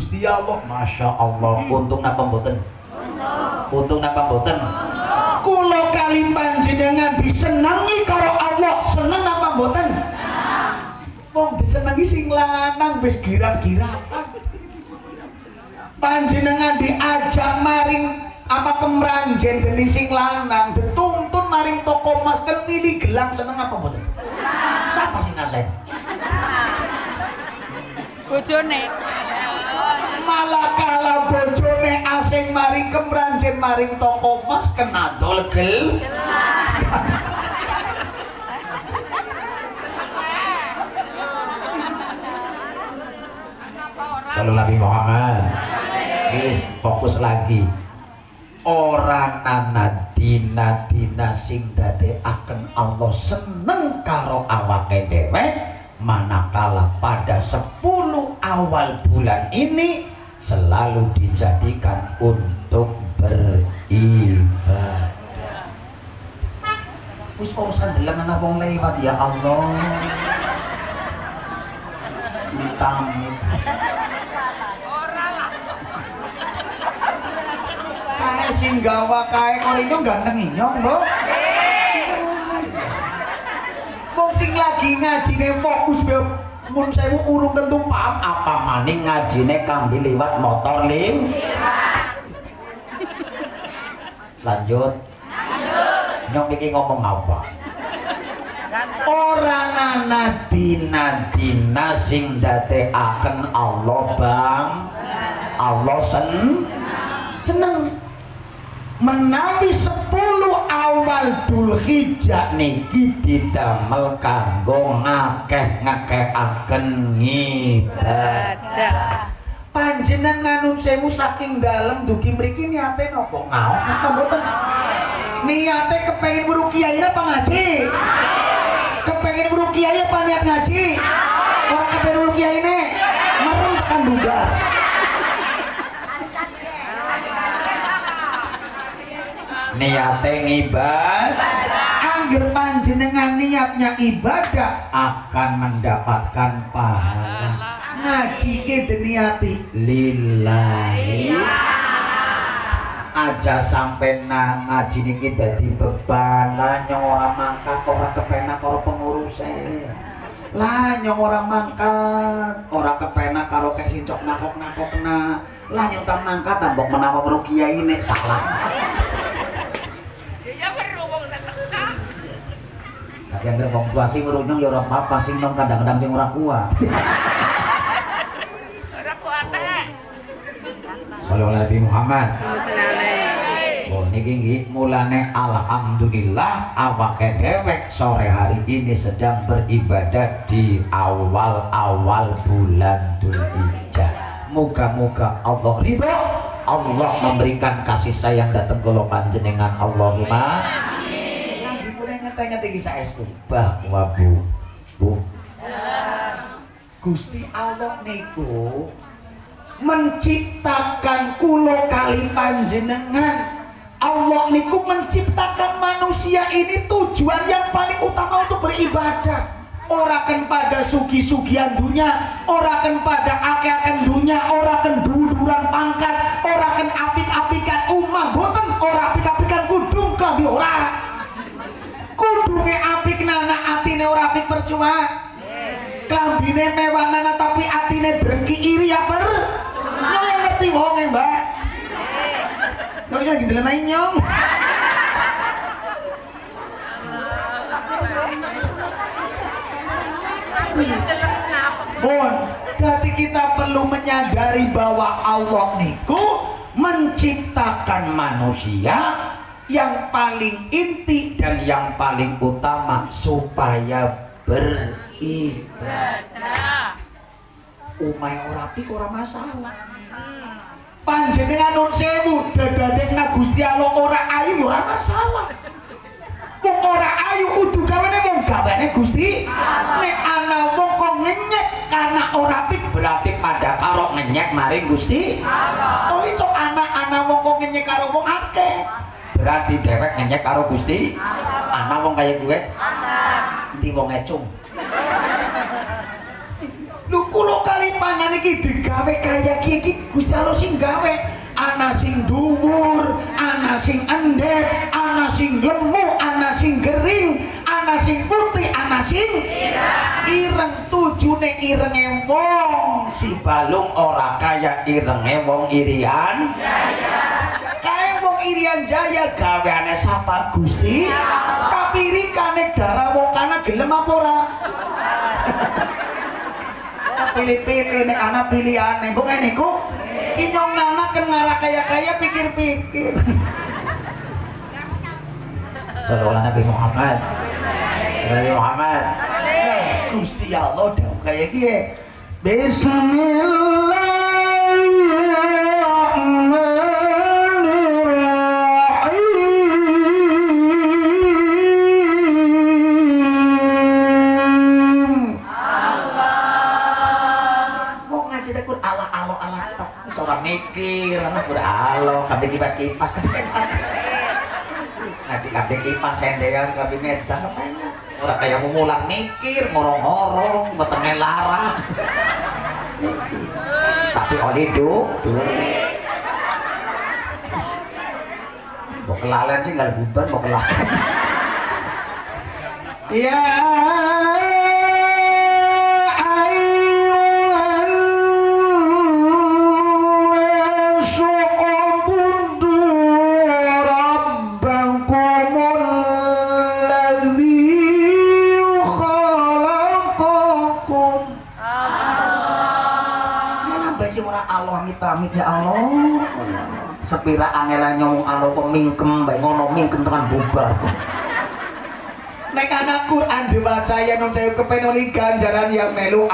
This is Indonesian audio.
Gusti Allah. Masya Allah. Untung napa mboten? Untung napa mboten? Kula kali panjenengan disenangi karo Allah, seneng napa mboten? Wong disenengi sing lanang wis girang-girangan. Panjenengan diajak maring apa kemranjen dening sing lanang, dituntun maring toko emas kan pilih gelang seneng apa mboten? Siapa sing ngasen? Bojone. Malah kala bojone asing maring kemranjen maring toko emas kena dol gel. Sallallahu Nabi Muhammad. Wis fokus lagi. Orang anak dina sing dadekaken Allah seneng karo awake dhewe, manakala pada 10 awal bulan ini selalu dijadikan untuk beribadah. Wis urusan delengan wong lewat ya Allah. Ditamit. Kae sing gawa kae kok inyong ganteng inyong, Mbok. Wong sing lagi ngajine fokus be mun sewu urung tentu paham apa maning ngajine kambi liwat motor lanjut nyong iki ngomong apa orang ana dina sing dadekaken Allah bang Allah seneng menawi 10 awal Dzulhijjah niki didamel kanggo ngakeh-ngakehaken ngibadah. Panjenengan nun sewu saking dalem dugi mriki niate napa ngaos napa mboten? Niate kepengin weruh kiai apa ngaji? Kepengin weruh kiai apa niat ngaji? Ora kepengin weruh kiyaine merem tekan bubar. Niate ngibadah. Angger panjenengan niatnya ibadah akan mendapatkan pahala. Ngaji ke diniati lillahi. Aja sampai nang ngaji niki dadi beban lah nyong ora mangkat ora kepenak karo penguruse. Lah nyong ora mangkat ora kepenak karo kesincok nakok-nakokna. Lah nyong tak mangkat tambok menawa weruh kiai nek salah. Yang gerbong tua sing merunyong ya ora apa sing nong kadang-kadang sing ora kuat. Ora kuat teh. Sallallahu Nabi Muhammad. Oh niki nggih mulane alhamdulillah awake dewek sore hari ini sedang beribadah di awal-awal bulan Dzulhijjah. Moga-moga Allah ridho, Allah memberikan kasih sayang datang kula panjenengan Allahumma ngerti saestu bahwa Bu Gusti Allah niku menciptakan kula kali panjenengan. Allah niku menciptakan manusia ini tujuan yang paling utama untuk beribadah. Ora kan pada sugi-sugian dunia, ora kan pada akeh-akeh dunia, ora kan duduran pangkat, ora kan apik-apikan umah, boten ora apik-apikan kudung klambi ora. Kudunge apik nana atine ora apik percuma. Klambine mewah nana tapi atine drengki iri ya per. Nyong yang ngerti wonge, Mbak. Nyong lagi ndelenai nyong. Bon, jadi kita perlu menyadari bahwa Allah niku menciptakan manusia yang paling inti dan yang paling utama supaya beribadah. Umay ora apik ora masalah. Panjenengan nun sewu dadadeng Gusti Allah ora ayu ora masalah. Wong ora ayu kudu gawane wong gawane Gusti. Nek ana wong kok ngenyek karena ora apik berarti pada karo ngenyek maring Gusti Allah. Tapi cok ana wong kok ngenyek karo wong akeh. Berarti dewek ngenyek karo Gusti ana wong kaya gue ana ndi wong ecung lu kula kali pangan iki digawe kaya iki Gusti Allah sing gawe. Ana sing dhuwur, ana sing endek, ana sing lemu, ana sing gering, ana sing putih, ana sing ireng. Tujune irenge wong si balung ora kaya irenge wong Irian Jaya. Kae wong Irian Jaya gaweane sapa Gusti? Kapirikane darah wong kana gelem apa ora? Pilih-pilih nek ana pilihane. Kok ngene iku? Inyong anak kan ngarah kaya-kaya pikir-pikir. Sallallahu Nabi Muhammad. Nabi Muhammad. Gusti Allah dawuh kaya iki. Bismillahirrahmanirrahim. Allah. Kok ngaji tekur ala orang mikir, anak udah halo, kabeh kipas-kipas, ngaji kabeh kipas sendean, kabeh medan, orang kayak mulang mikir, ngorong-ngorong, betenge lara, tapi oli dulu, mau kelalen sih nggak buban, mau kelalen, ya. Amit ya Allah. Sepira angela nyong Allah pemingkem bae ngono mingkem tekan bubar. Nek ana Quran diwaca ya non saya kepen oli ganjaran yang melu